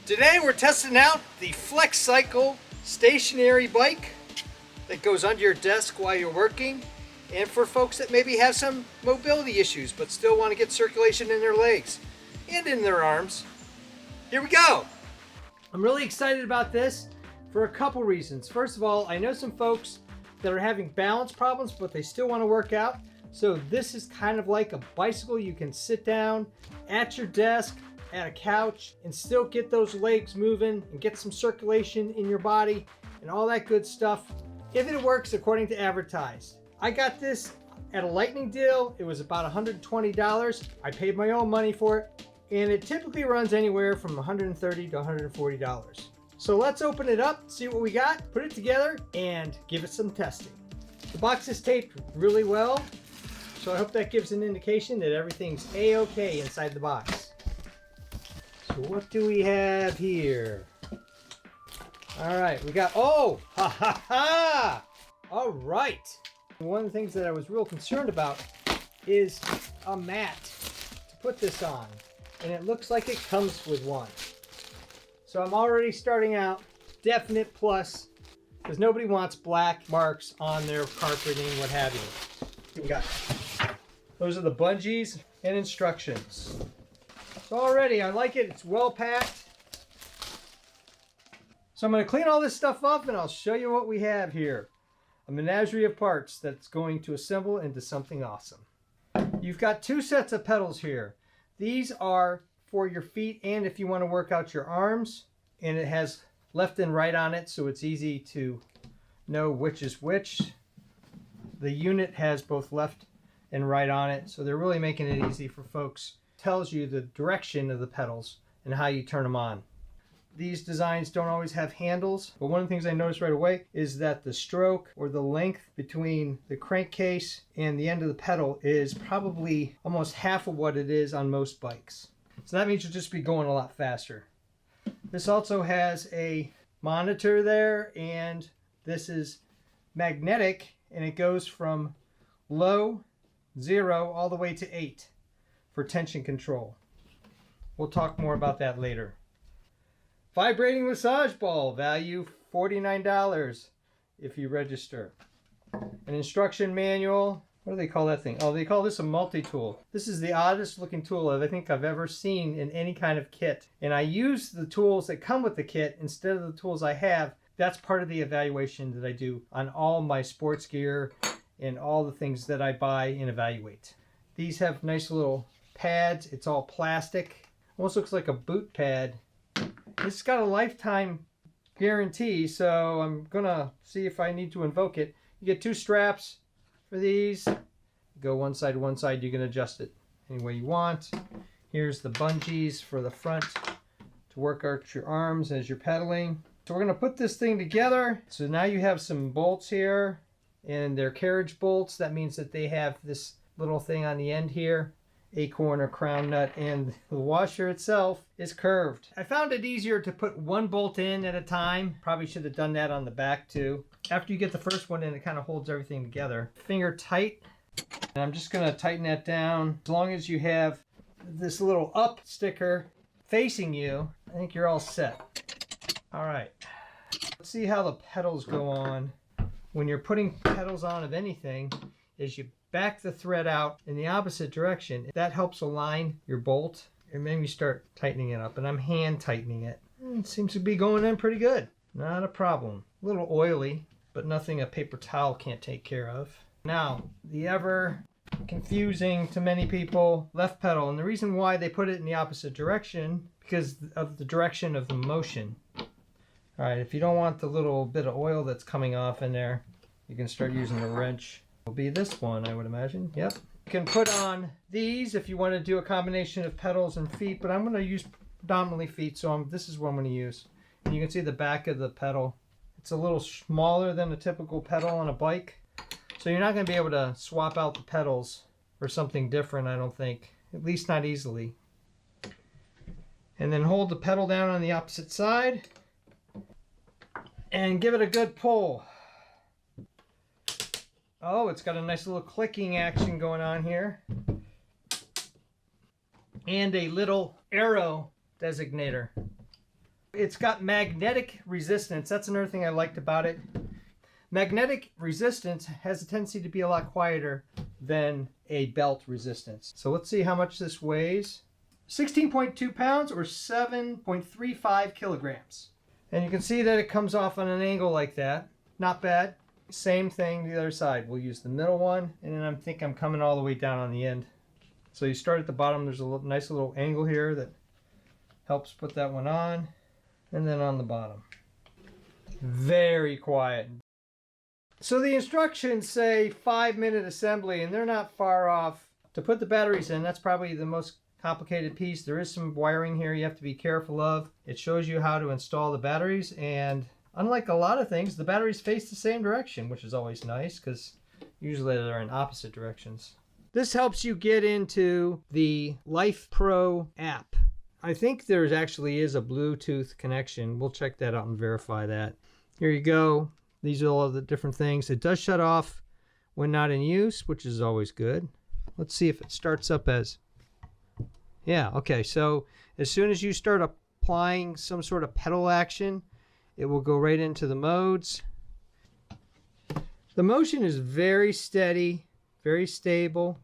Today we're testing out the FlexCycle stationary bike that goes under your desk while you're working, and for folks that maybe have some mobility issues but still want to get circulation in their legs and in their arms. Here we go. I'm really excited about this for a couple reasons. First of all, I know some folks that are having balance problems but they still want to work out. So this is kind of like a bicycle. You can sit down at your desk, at a couch, and still get those legs moving and get some circulation in your body and all that good stuff, if it works according to advertised. I got this at a lightning deal. It was about $120. I paid my own money for it, and it typically runs anywhere from $130 to $140. So let's open it up, see what we got, put it together, and give it some testing. The box is taped really well, so I hope that gives an indication that everything's A-okay inside the box. So what do we have here? All right, we got, oh, ha ha ha! All right. One of the things that I was real concerned about is a mat to put this on, and it looks like it comes with one. So I'm already starting out definite plus, because nobody wants black marks on their carpeting, what have you. Here we got. Those are the bungees and instructions. So already, I like it. It's well packed. So I'm going to clean all this stuff up and I'll show you what we have here. A menagerie of parts that's going to assemble into something awesome. You've got two sets of pedals here. These are for your feet and if you want to work out your arms. And it has left and right on it, so it's easy to know which is which. The unit has both left and right on it, so they're really making it easy for folks. Tells you the direction of the pedals and how you turn them on. These designs don't always have handles, but one of the things I noticed right away is that the stroke or the length between the crankcase and the end of the pedal is probably almost half of what it is on most bikes. So that means you'll just be going a lot faster. This also has a monitor there, and this is magnetic, and it goes from low, 0, all the way to 8 for tension control. We'll talk more about that later. Vibrating massage ball, value $49 if you register. An instruction manual. What do they call that thing? Oh, they call this a multi-tool. This is the oddest looking tool I think I've ever seen in any kind of kit. And I use the tools that come with the kit instead of the tools I have. That's part of the evaluation that I do on all my sports gear and all the things that I buy and evaluate. These have nice little pads. It's all plastic. Almost looks like a boot pad. It's got a lifetime guarantee, so I'm gonna see if I need to invoke it. You get two straps for these. Go one side, you can adjust it any way you want. Here's the bungees for the front to work out your arms as you're pedaling. So we're gonna put this thing together. So now you have some bolts here, and they're carriage bolts. That means that they have this little thing on the end here, acorn or crown nut, and the washer itself is curved. I found it easier to put one bolt in at a time. Probably should have done that on the back too. After you get the first one in, it kind of holds everything together. Finger tight. And I'm just gonna tighten that down. As long as you have this little up sticker facing you, I think you're all set. All right, let's see how the pedals go on. When you're putting pedals on of anything, is you back the thread out in the opposite direction. That helps align your bolt, and then you start tightening it up. And I'm hand tightening it. It seems to be going in pretty good. Not a problem. A little oily, but nothing a paper towel can't take care of. Now, the ever confusing to many people left pedal, and the reason why they put it in the opposite direction, because of the direction of the motion. All right, if you don't want the little bit of oil that's coming off in there, you can start using a wrench. Will be this one, I would imagine. Yep. You can put on these if you want to do a combination of pedals and feet, but I'm going to use predominantly feet, so this is what I'm going to use. And you can see the back of the pedal. It's a little smaller than a typical pedal on a bike, so you're not going to be able to swap out the pedals for something different, I don't think. At least not easily. And then hold the pedal down on the opposite side and give it a good pull. Oh, it's got a nice little clicking action going on here. And a little arrow designator. It's got magnetic resistance. That's another thing I liked about it. Magnetic resistance has a tendency to be a lot quieter than a belt resistance. So let's see how much this weighs. 16.2 pounds or 7.35 kilograms. And you can see that it comes off on an angle like that. Not bad. Same thing the other side. We'll use the middle one, and then I think I'm coming all the way down on the end. So you start at the bottom. There's a nice little angle here that helps put that one on, and then on the bottom. Very quiet. So the instructions say 5-minute assembly, and they're not far off. To put the batteries in, that's probably the most complicated piece. There is some wiring here you have to be careful of. It shows you how to install the batteries, and unlike a lot of things, the batteries face the same direction, which is always nice because usually they're in opposite directions. This helps you get into the Life Pro app. I think there actually is a Bluetooth connection. We'll check that out and verify that. Here you go. These are all of the different things. It does shut off when not in use, which is always good. Let's see if it starts up as... Yeah, okay. So as soon as you start applying some sort of pedal action, it will go right into the modes. The motion is very steady, very stable.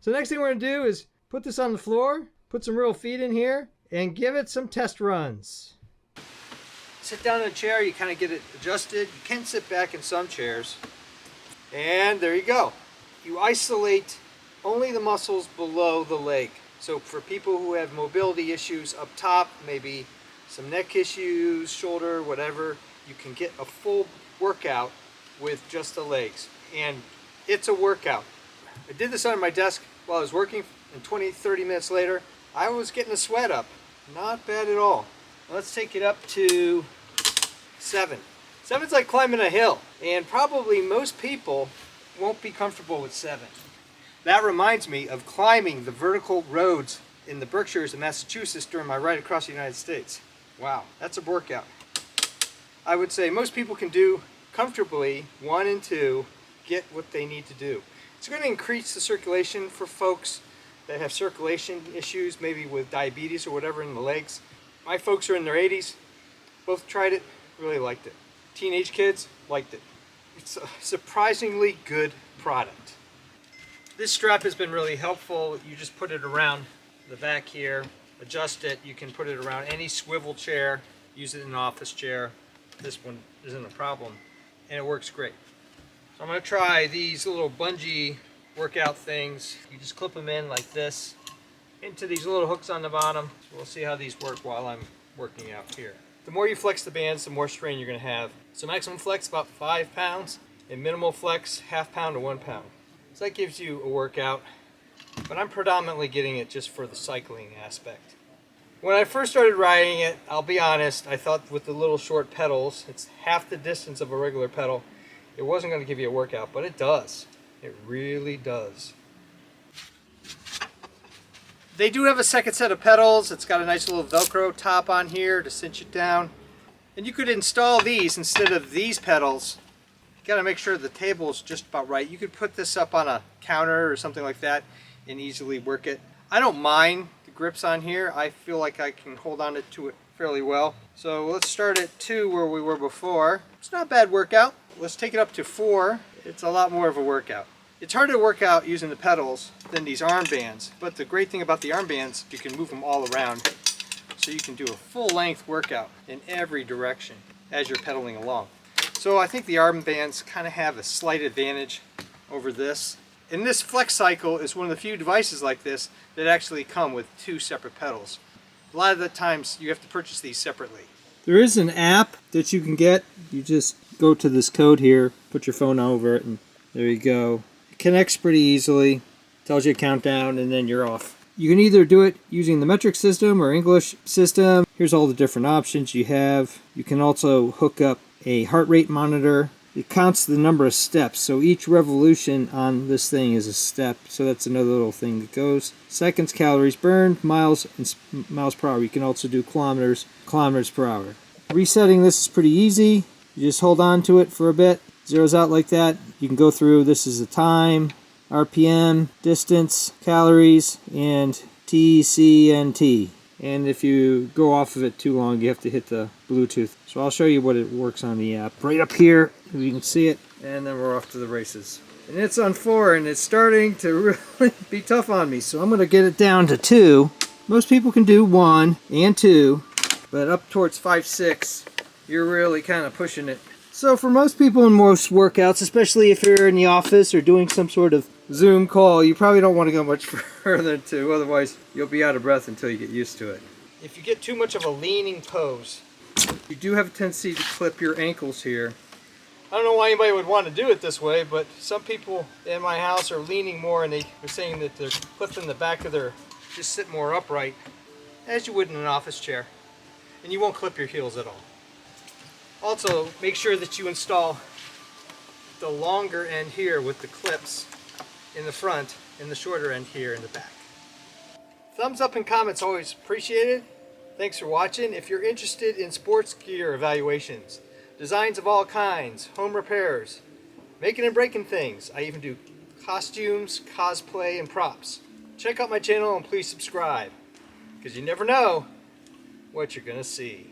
So the next thing we're going to do is put this on the floor, put some real feet in here, and give it some test runs. Sit down in a chair, you kind of get it adjusted. You can sit back in some chairs. And there you go. You isolate only the muscles below the leg. So for people who have mobility issues up top, maybe some neck issues, shoulder, whatever, you can get a full workout with just the legs. And it's a workout. I did this on my desk while I was working, and 20-30 minutes later, I was getting a sweat up. Not bad at all. Let's take it up to 7. 7's like climbing a hill, and probably most people won't be comfortable with 7. That reminds me of climbing the vertical roads in the Berkshires of Massachusetts during my ride across the United States. Wow, that's a workout. I would say most people can do comfortably 1 and 2, get what they need to do. It's going to increase the circulation for folks that have circulation issues, maybe with diabetes or whatever in the legs. My folks are in their 80s, both tried it, really liked it. Teenage kids liked it. It's a surprisingly good product. This strap has been really helpful. You just put it around the back here, adjust it. You can put it around any swivel chair, use it in an office chair. This one isn't a problem, and it works great. So I'm going to try these little bungee workout things. You just clip them in like this into these little hooks on the bottom. So we'll see how these work while I'm working out here. The more you flex the bands, the more strain you're going to have. So maximum flex about 5 pounds, and minimal flex 1/2 pound to 1 pound. So that gives you a workout, but I'm predominantly getting it just for the cycling aspect. When I first started riding it, I'll be honest, I thought with the little short pedals, it's half the distance of a regular pedal, it wasn't going to give you a workout, but it does. It really does. They do have a second set of pedals. It's got a nice little Velcro top on here to cinch it down. And you could install these instead of these pedals. You got to make sure the table is just about right. You could put this up on a counter or something like that and easily work it. I don't mind the grips on here. I feel like I can hold on to it fairly well. So let's start at 2 where we were before. It's not a bad workout. Let's take it up to 4. It's a lot more of a workout. It's harder to work out using the pedals than these armbands, but the great thing about the armbands, you can move them all around. So you can do a full length workout in every direction as you're pedaling along. So I think the armbands kind of have a slight advantage over this. And this FlexCycle is one of the few devices like this that actually come with 2 separate pedals. A lot of the times you have to purchase these separately. There is an app that you can get. You just go to this code here, put your phone over it, and there you go. It connects pretty easily, tells you a countdown, and then you're off. You can either do it using the metric system or English system. Here's all the different options you have. You can also hook up a heart rate monitor. It counts the number of steps, so each revolution on this thing is a step, so that's another little thing that goes. Seconds, calories burned, miles, and miles per hour. You can also do kilometers per hour. Resetting this is pretty easy. You just hold on to it for a bit, zeroes out like that. You can go through, this is the time, RPM, distance, calories, and TCNT. and if you go off of it too long, you have to hit the Bluetooth. So I'll show you what it works on the app. Right up here, if you can see it, and then we're off to the races. And it's on 4, and it's starting to really be tough on me, so I'm going to get it down to 2. Most people can do 1 and 2, but up towards 5, 6, you're really kind of pushing it. So for most people in most workouts, especially if you're in the office or doing some sort of Zoom call, you probably don't want to go much further than 2, otherwise you'll be out of breath until you get used to it. If you get too much of a leaning pose, you do have a tendency to clip your ankles here. I don't know why anybody would want to do it this way, but some people in my house are leaning more, and they were saying that they're clipping the back of their, just sit more upright, as you would in an office chair, and you won't clip your heels at all. Also, make sure that you install the longer end here with the clips in the front and the shorter end here in the back. Thumbs up and comments always appreciated. Thanks for watching. If you're interested in sports gear evaluations, designs of all kinds, home repairs, making and breaking things, I even do costumes, cosplay, and props, check out my channel and please subscribe, because you never know what you're going to see.